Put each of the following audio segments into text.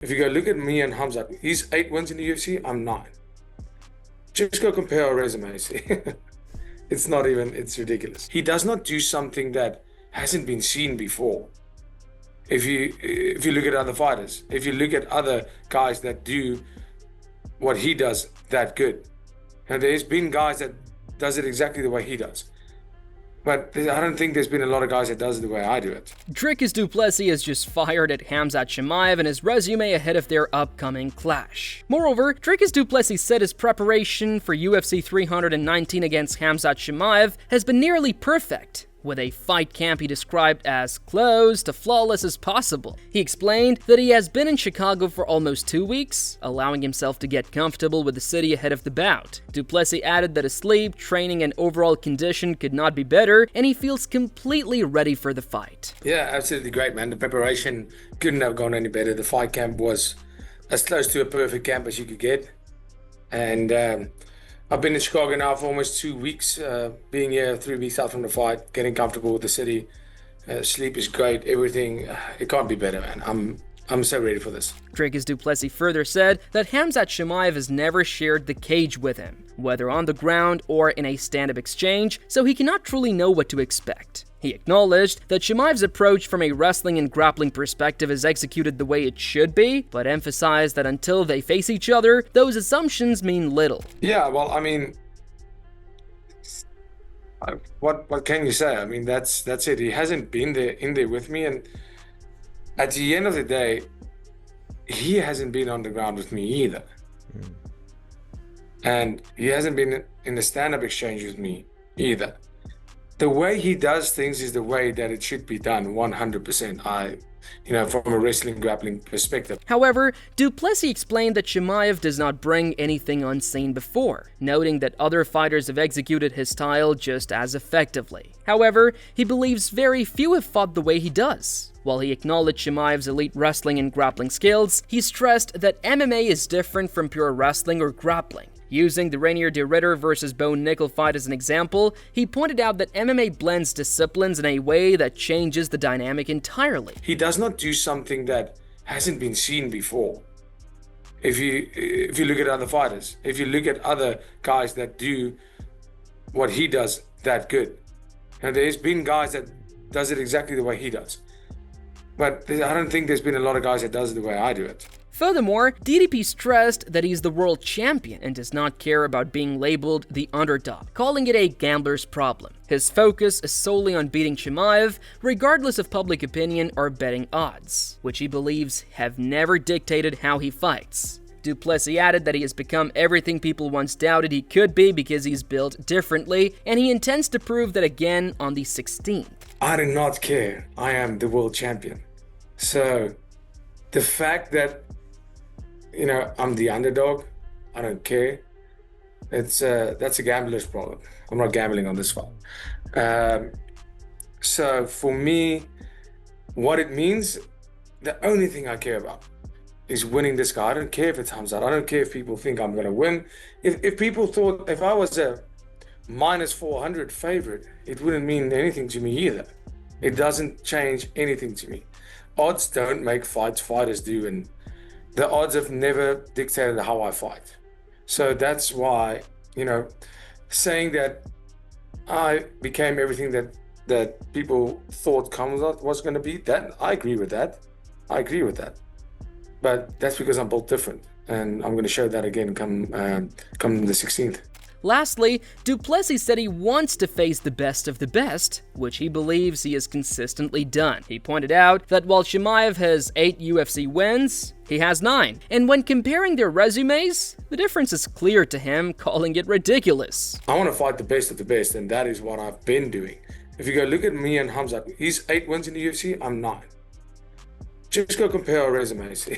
If you go look at me and Khamzat, he's 8 wins in the UFC, I'm 9. Just go compare our resumes. It's not even, it's ridiculous. He does not do something that hasn't been seen before. If you look at other fighters, if you look at other guys that do what he does that good. And there's been guys that does it exactly the way he does. But I don't think there's been a lot of guys that does it the way I do it. Dricus du Plessis has just fired at Khamzat Chimaev in his resume ahead of their upcoming clash. Moreover, Dricus du Plessis said his preparation for UFC 319 against Khamzat Chimaev has been nearly perfect, with a fight camp he described as close to flawless as possible. He explained that he has been in Chicago for almost 2 weeks, allowing himself to get comfortable with the city ahead of the bout. Du Plessis added that his sleep, training, and overall condition could not be better, and he feels completely ready for the fight. Yeah, absolutely great, man. The preparation couldn't have gone any better. The fight camp was as close to a perfect camp as you could get. And I've been in Chicago now for almost 2 weeks, being here 3 weeks out from the fight, getting comfortable with the city. Sleep is great, everything. It can't be better, man. I'm so ready for this. Dricus du Plessis further said that Khamzat Chimaev has never shared the cage with him, whether on the ground or in a stand-up exchange, so he cannot truly know what to expect. He acknowledged that Chimaev's approach from a wrestling and grappling perspective is executed the way it should be, but emphasized that until they face each other, those assumptions mean little. Yeah, well, I mean, what can you say? I mean, that's it. He hasn't been in there with me, and at the end of the day, he hasn't been on the ground with me either. And he hasn't been in the stand-up exchange with me either. The way he does things is the way that it should be done, 100%. From a wrestling grappling perspective. However, du Plessis explained that Chimaev does not bring anything unseen before, noting that other fighters have executed his style just as effectively. However, he believes very few have fought the way he does. While he acknowledged Chimaev's elite wrestling and grappling skills, he stressed that MMA is different from pure wrestling or grappling. Using the Rainier de Ridder versus Bo Nickel fight as an example, he pointed out that MMA blends disciplines in a way that changes the dynamic entirely. He does not do something that hasn't been seen before. If you look at other fighters, if you look at other guys that do what he does that good. And there's been guys that does it exactly the way he does. But I don't think there's been a lot of guys that does it the way I do it. Furthermore, DDP stressed that he's the world champion and does not care about being labeled the underdog, calling it a gambler's problem. His focus is solely on beating Chimaev, regardless of public opinion or betting odds, which he believes have never dictated how he fights. Du Plessis added that he has become everything people once doubted he could be because he's built differently, and he intends to prove that again on the 16th. I do not care. I am the world champion. So the fact that I'm the underdog, I don't care. That's a gambler's problem. I'm not gambling on this fight. So for me, what it means, the only thing I care about is winning this guy. I don't care if it's Khamzat. I don't care if people think I'm going to win. If people thought if I was a minus 400 favorite, it wouldn't mean anything to me either. It doesn't change anything to me. Odds don't make fights, fighters do, and the odds have never dictated how I fight. So that's why, saying that I became everything that people thought Khamzat was going to be, that I agree with that. But that's because I'm built different, and I'm going to show that again come the 16th. Lastly, du Plessis said he wants to face the best of the best, which he believes he has consistently done. He pointed out that while Chimaev has 8 UFC wins, he has 9. And when comparing their resumes, the difference is clear to him, calling it ridiculous. I want to fight the best of the best, and that is what I've been doing. If you go look at me and Khamzat, he's 8 wins in the UFC, I'm 9. Just go compare our resumes.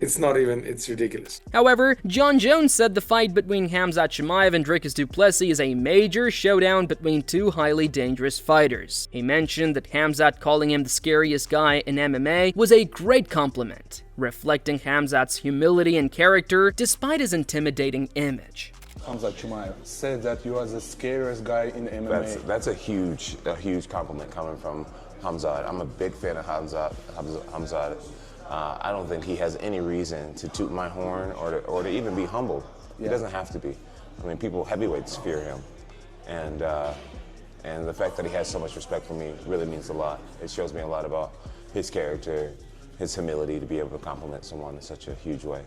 It's ridiculous. However, John Jones said the fight between Khamzat Chimaev and Dricus du Plessis is a major showdown between two highly dangerous fighters. He mentioned that Khamzat calling him the scariest guy in MMA was a great compliment, reflecting Khamzat's humility and character despite his intimidating image. Khamzat Chimaev said that you are the scariest guy in MMA. That's a huge compliment coming from Khamzat. I'm a big fan of Khamzat. I don't think he has any reason to toot my horn or to even be humbled. He doesn't have to be. I mean, heavyweights fear him. And the fact that he has so much respect for me really means a lot. It shows me a lot about his character, his humility to be able to compliment someone in such a huge way.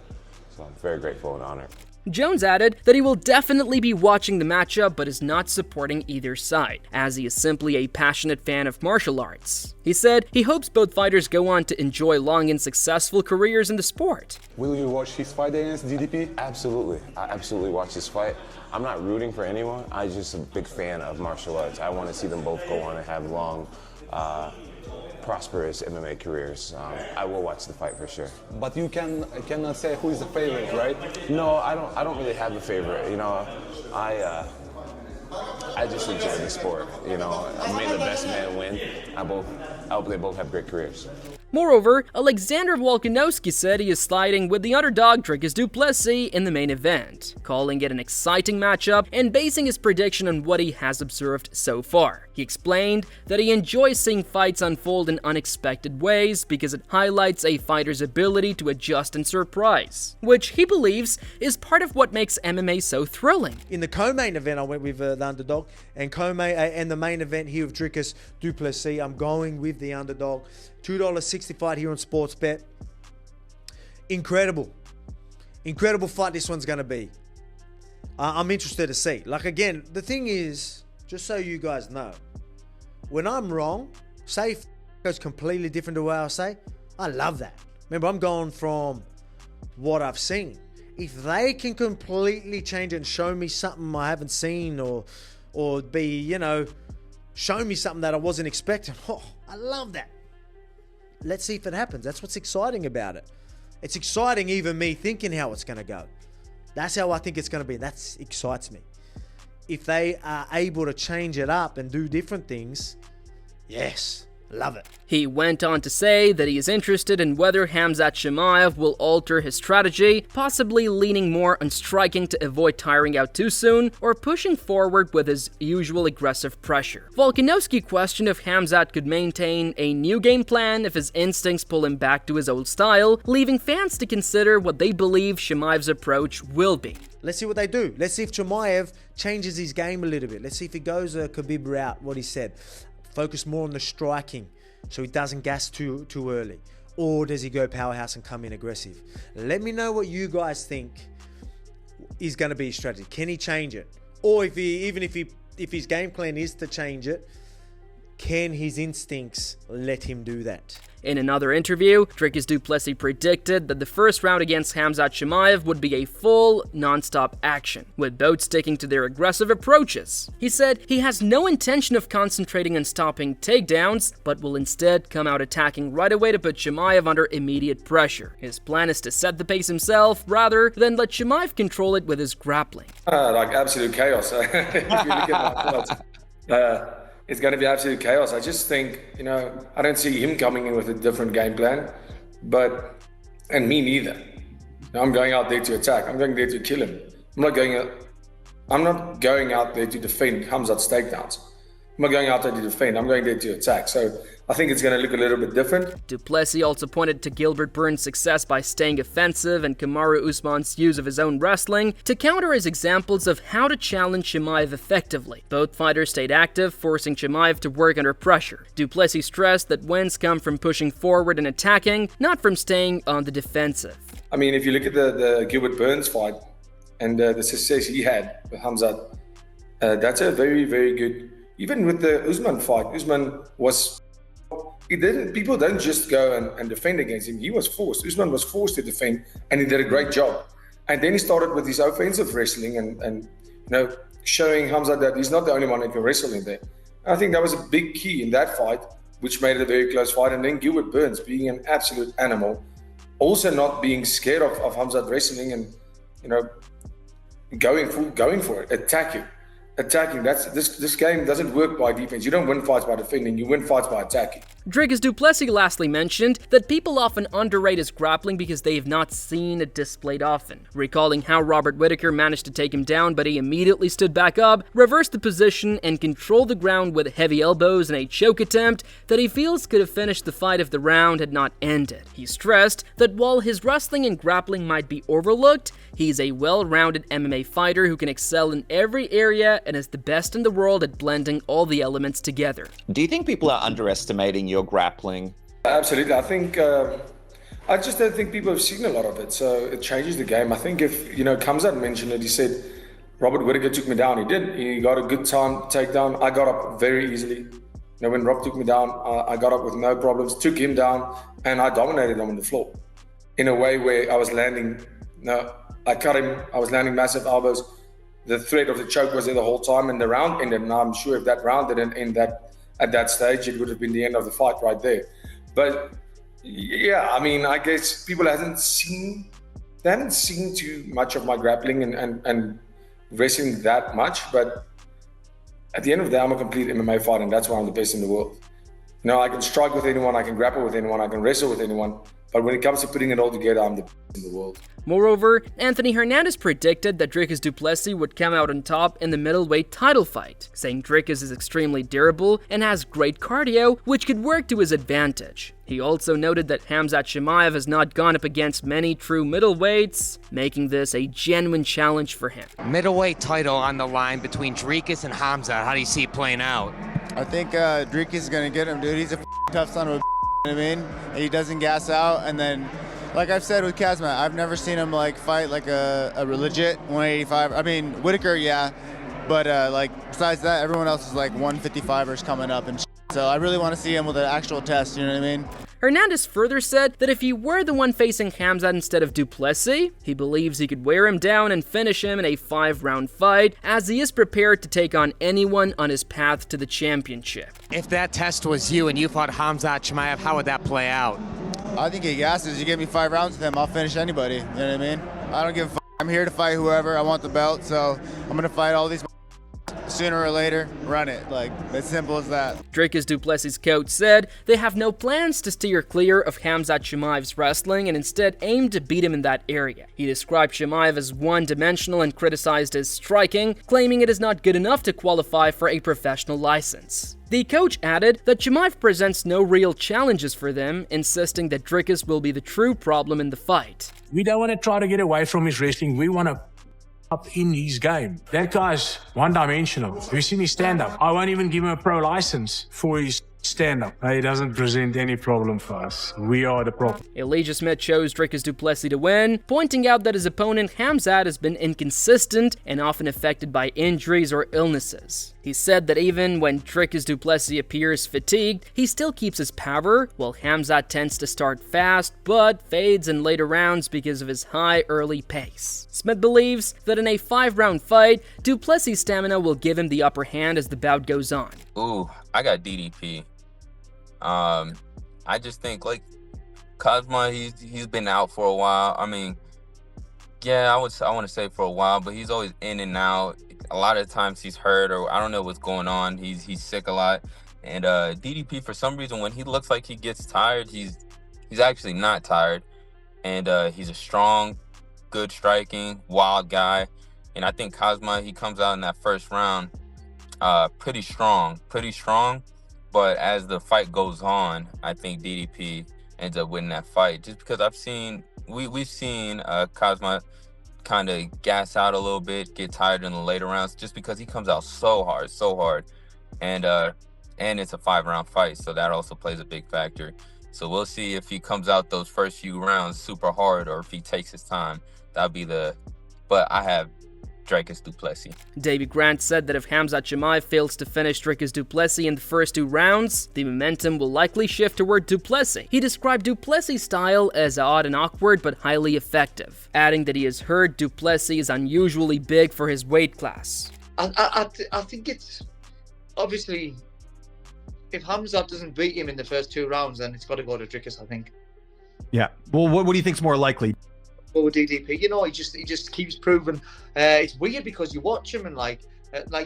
So I'm very grateful and honored. Jones added that he will definitely be watching the matchup but is not supporting either side, as he is simply a passionate fan of martial arts. He said he hopes both fighters go on to enjoy long and successful careers in the sport. Will you watch his fight against DDP? Absolutely. I absolutely watch this fight. I'm not rooting for anyone. I'm just a big fan of martial arts. I want to see them both go on and have long, prosperous MMA careers. I will watch the fight for sure. But you cannot say who is the favorite, right? No, I don't really have a favorite. You know, I just enjoy the sport. You know, may the best man win. I hope they both have great careers. Moreover, Alexander Volkanovski said he is siding with the underdog Dricus du Plessis in the main event, calling it an exciting matchup and basing his prediction on what he has observed so far. He explained that he enjoys seeing fights unfold in unexpected ways because it highlights a fighter's ability to adjust and surprise, which he believes is part of what makes MMA so thrilling. In the co-main event, I went with the underdog, and and the main event here with Dricus du Plessis, I'm going with the underdog. $2.60 fight here on Sportsbet. Incredible fight this one's going to be. I'm interested to see. Like, again, the thing is, just so you guys know, when I'm wrong, say if it goes completely different to what I say, I love that. Remember, I'm going from what I've seen. If they can completely change it and show me something I haven't seen, or be, you know, show me something that I wasn't expecting, oh, I love that. Let's see if it happens. That's what's exciting about it. It's exciting even me thinking how it's going to go. That's how I think it's going to be. That excites me. If they are able to change it up and do different things, yes, love it. He went on to say that he is interested in whether Khamzat Chimaev will alter his strategy, possibly leaning more on striking to avoid tiring out too soon, or pushing forward with his usual aggressive pressure. Volkanovski questioned if Khamzat could maintain a new game plan if his instincts pull him back to his old style, leaving fans to consider what they believe Chimaev's approach will be. Let's see what they do. Let's see if Chimaev changes his game a little bit. Let's see if he goes a Khabib route, what he said. Focus more on the striking so he doesn't gas too early. Or does he go powerhouse and come in aggressive? Let me know what you guys think is going to be his strategy. Can he change it? Or if his game plan is to change it, can his instincts let him do that? In another interview, Dricus du Plessis predicted that the first round against Khamzat Chimaev would be a full, non-stop action, with both sticking to their aggressive approaches. He said he has no intention of concentrating on stopping takedowns, but will instead come out attacking right away to put Chimaev under immediate pressure. His plan is to set the pace himself, rather than let Chimaev control it with his grappling. Like absolute chaos. If you look at my it's going to be absolute chaos. I just think, you know, I don't see him coming in with a different game plan, and me neither. I'm going out there to attack. I'm going there to kill him. I'm not going out there to defend Khamzat's takedowns. I'm not going out there to defend. I'm going there to attack. So I think it's going to look a little bit different. Du Plessis also pointed to Gilbert Burns' success by staying offensive and Kamaru Usman's use of his own wrestling to counter as examples of how to challenge Chimaev effectively. Both fighters stayed active, forcing Chimaev to work under pressure. Du Plessis stressed that wins come from pushing forward and attacking, not from staying on the defensive. I mean, if you look at the Gilbert Burns fight and the success he had with Khamzat, that's a very, very good. Even with the Usman fight, Usman was. People don't just go and defend against him. He was forced. Usman was forced to defend, and he did a great job. And then he started with his offensive wrestling and you know, showing Khamzat that he's not the only one who can wrestle in there. I think that was a big key in that fight, which made it a very close fight. And then Gilbert Burns being an absolute animal, also not being scared of Khamzat wrestling and, you know, going for it, attacking. This game doesn't work by defense. You don't win fights by defending, you win fights by attacking. Dricus du Plessis lastly mentioned that people often underrate his grappling because they have not seen it displayed often, recalling how Robert Whittaker managed to take him down, but he immediately stood back up, reversed the position, and controlled the ground with heavy elbows in a choke attempt that he feels could have finished the fight if the round had not ended. He stressed that while his wrestling and grappling might be overlooked, he's a well-rounded MMA fighter who can excel in every area and is the best in the world at blending all the elements together. Do you think people are underestimating your grappling? Absolutely. I think, I just don't think people have seen a lot of it, so it changes the game. I think if, Khamzat mentioned it, he said, Robert Whittaker took me down. He did. He got a good time takedown. I got up very easily. When Rob took me down, I got up with no problems, took him down, and I dominated him on the floor in a way where I was landing, I cut him, I was landing massive elbows. The threat of the choke was there the whole time, and the round ended. And I'm sure if that round didn't end at that stage, it would have been the end of the fight right there. But yeah, I guess people haven't seen too much of my grappling and wrestling that much. But at the end of the day, I'm a complete MMA fighter, and that's why I'm the best in the world. I can strike with anyone, I can grapple with anyone, I can wrestle with anyone. But when it comes to putting it all together, I'm the best in the world. Moreover, Anthony Hernandez predicted that Dricus du Plessis would come out on top in the middleweight title fight, saying Dricus is extremely durable and has great cardio, which could work to his advantage. He also noted that Khamzat Chimaev has not gone up against many true middleweights, making this a genuine challenge for him. Middleweight title on the line between Dricus and Khamzat. How do you see it playing out? I think Dricus is going to get him, dude. He's a tough son of a He doesn't gas out, and then, like I've said with Khamzat, I've never seen him fight like a legit 185. Whittaker, yeah, but besides that, everyone else is 155ers coming up and so I really want to see him with an actual test, you know what I mean? Hernandez further said that if he were the one facing Khamzat instead of du Plessis, he believes he could wear him down and finish him in a 5-round fight, as he is prepared to take on anyone on his path to the championship. If that test was you and you fought Khamzat Chimaev, how would that play out? I think he gasses. You give me 5 rounds with him, I'll finish anybody, you know what I mean? I don't give a f***. I'm here to fight whoever. I want the belt, so I'm going to fight all these sooner or later, run it. As simple as that. Dricus du Plessis' coach said they have no plans to steer clear of Khamzat Chimaev's wrestling and instead aim to beat him in that area. He described Chimaev as one-dimensional and criticized his striking, claiming it is not good enough to qualify for a professional license. The coach added that Chimaev presents no real challenges for them, insisting that Dricus will be the true problem in the fight. We don't want to try to get away from his wrestling. We want to up in his game. That guy's one-dimensional. We've seen his stand-up. I won't even give him a pro license for his stand-up. He doesn't present any problem for us. We are the problem. Elijah Smith chose Dricus du Plessis to win, pointing out that his opponent Khamzat has been inconsistent and often affected by injuries or illnesses. He said that even when Dricus du Plessis appears fatigued, he still keeps his power, while Khamzat tends to start fast but fades in later rounds because of his high early pace. Smith believes that in a 5-round fight, du Plessis' stamina will give him the upper hand as the bout goes on. Ooh, I got DDP. I just think Cosma, he's been out for a while. Yeah, I want to say for a while, but he's always in and out. A lot of times he's hurt, or I don't know what's going on. He's sick a lot. And DDP, for some reason, when he looks like he gets tired, he's actually not tired. And he's a strong, good striking, wild guy. And I think Cosma, he comes out in that first round pretty strong. But as the fight goes on, I think DDP ends up winning that fight. Just because we've seen Khamzat kind of gas out a little bit, get tired in the later rounds, just because he comes out so hard. And it's a 5-round fight, so that also plays a big factor. So we'll see if he comes out those first few rounds super hard or if he takes his time. But I have Dricus du Plessis. Davey Grant said that if Khamzat Chimaev fails to finish Dricus du Plessis in the first 2 rounds, the momentum will likely shift toward du Plessis. He described du Plessis' style as odd and awkward but highly effective, adding that he has heard du Plessis is unusually big for his weight class. I think it's obviously, if Khamzat doesn't beat him in the first 2 rounds, then it's got to go to Dricus, I think. Yeah. Well, what do you think's more likely? With DDP, he just keeps proving. It's weird because you watch him and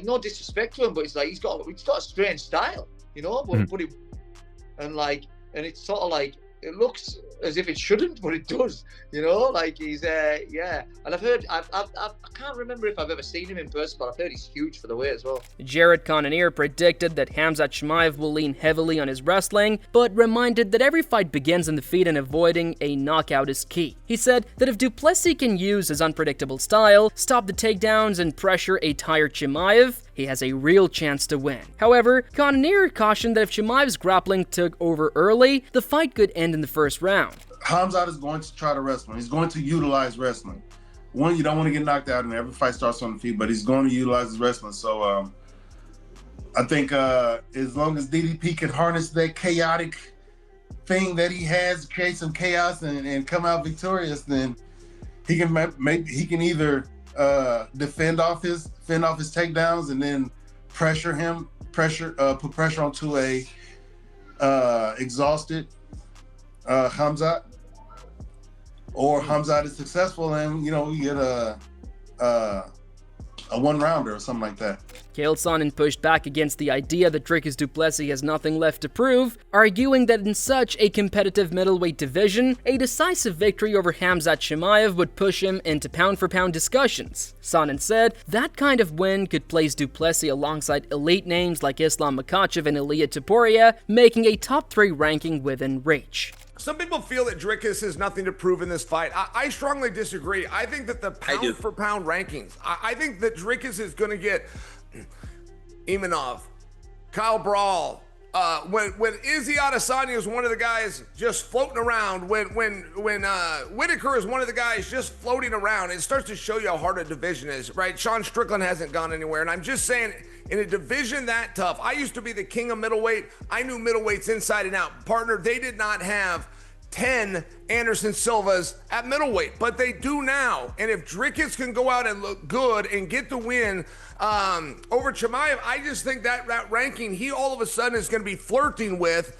no disrespect to him, but it's he's got a strange style, but and it's sort of like it looks as if it shouldn't, but it does. You know, like he's yeah. And I've heard I can't remember if I've ever seen him in person, but I've heard he's huge for the weight as well. Jared Cannonier predicted that Khamzat Chimaev will lean heavily on his wrestling, but reminded that every fight begins in the feet and avoiding a knockout is key. He said that if du Plessis can use his unpredictable style, stop the takedowns, and pressure a tired Chimaev, he has a real chance to win. However, Cannonier cautioned that if Chimaev's grappling took over early, the fight could end in the first round. Khamzat is going to try to wrestle. He's going to utilize wrestling. One, you don't want to get knocked out, and every fight starts on the feet, but he's going to utilize his wrestling. So I think as long as DDP can harness that chaotic thing that he has, create some chaos and come out victorious, then he can either defend off his takedowns and then put pressure onto a exhausted Khamzat, or Khamzat is successful and we get a one-rounder or something like that. Chael Sonnen pushed back against the idea that Dricus du Plessis has nothing left to prove, arguing that in such a competitive middleweight division, a decisive victory over Khamzat Chimaev would push him into pound-for-pound discussions. Sonnen said that kind of win could place du Plessis alongside elite names like Islam Makhachev and Ilia Topuria, making a top 3 ranking within reach. Some people feel that Dricus has nothing to prove in this fight. I strongly disagree. I think that the pound-for-pound rankings, I think that Dricus is going to get Imanov, Kyle Brawl. When Izzy Adesanya is one of the guys just floating around, when Whitaker is one of the guys just floating around, it starts to show you how hard a division is, right? Sean Strickland hasn't gone anywhere, and I'm just saying, in a division that tough, I used to be the king of middleweight. I knew middleweights inside and out. Partner, they did not have 10 Anderson Silvas at middleweight, but they do now. And if Dricus can go out and look good and get the win over Chimaev, I just think that ranking, he all of a sudden is going to be flirting with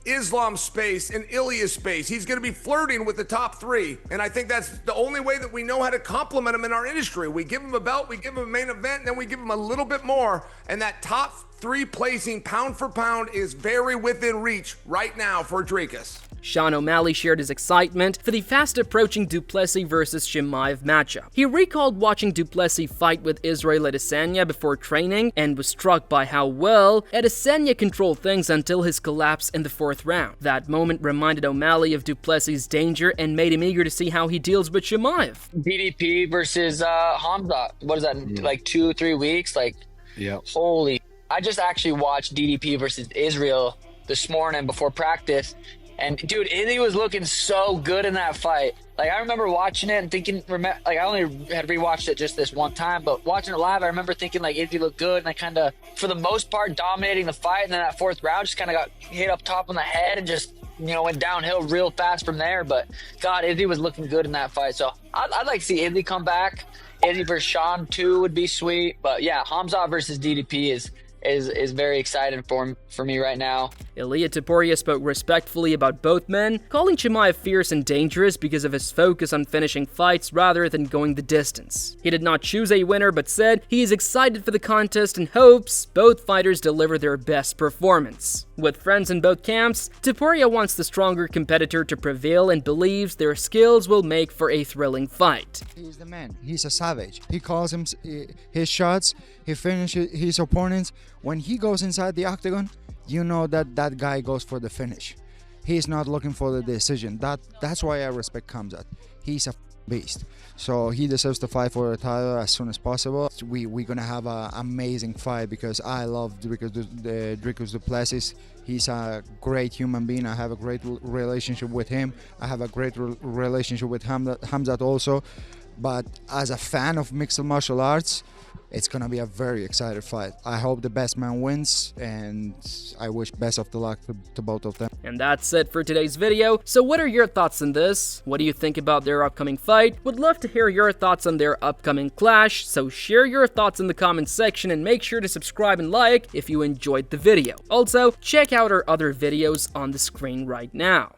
Islam's space and Ilya's space. He's going to be flirting with the top 3. And I think that's the only way that we know how to compliment him in our industry. We give him a belt, we give him a main event, and then we give him a little bit more. And that top 3 placing pound for pound is very within reach right now for Dricus. Sean O'Malley shared his excitement for the fast-approaching du Plessis versus Chimaev matchup. He recalled watching du Plessis fight with Israel Adesanya before training and was struck by how well Adesanya controlled things until his collapse in the 4th round. That moment reminded O'Malley of du Plessis' danger and made him eager to see how he deals with Chimaev. DDP versus Khamzat. What is that, like 2-3 weeks? Like, yep. Holy. I just actually watched DDP versus Israel this morning before practice. And dude, Izzy was looking so good in that fight. Like, I remember watching it and thinking, like, I only had rewatched it just this one time, but watching it live, I remember thinking, like, Izzy looked good, and I kind of, for the most part, dominating the fight. And then that 4th round just kind of got hit up top on the head and just, went downhill real fast from there. But God, Izzy was looking good in that fight. So I'd like to see Izzy come back. Izzy versus Sean 2 would be sweet. But yeah, Khamzat versus DDP is very exciting for me right now. Ilia Topuria spoke respectfully about both men, calling Chimaev fierce and dangerous because of his focus on finishing fights rather than going the distance. He did not choose a winner, but said he is excited for the contest and hopes both fighters deliver their best performance. With friends in both camps, Topuria wants the stronger competitor to prevail and believes their skills will make for a thrilling fight. He's the man. He's a savage. He calls his shots. He finishes his opponents. When he goes inside the octagon, you know that guy goes for the finish. He's not looking for the decision. That's why I respect Khamzat. He's a beast. So he deserves to fight for the title as soon as possible. We're gonna have an amazing fight because I love Dricus du Plessis. He's a great human being. I have a great relationship with him. I have a great relationship with Khamzat also. But as a fan of mixed martial arts, it's going to be a very exciting fight. I hope the best man wins, and I wish best of the luck to both of them. And that's it for today's video. So what are your thoughts on this? What do you think about their upcoming fight? Would love to hear your thoughts on their upcoming clash, so share your thoughts in the comments section and make sure to subscribe and like if you enjoyed the video. Also, check out our other videos on the screen right now.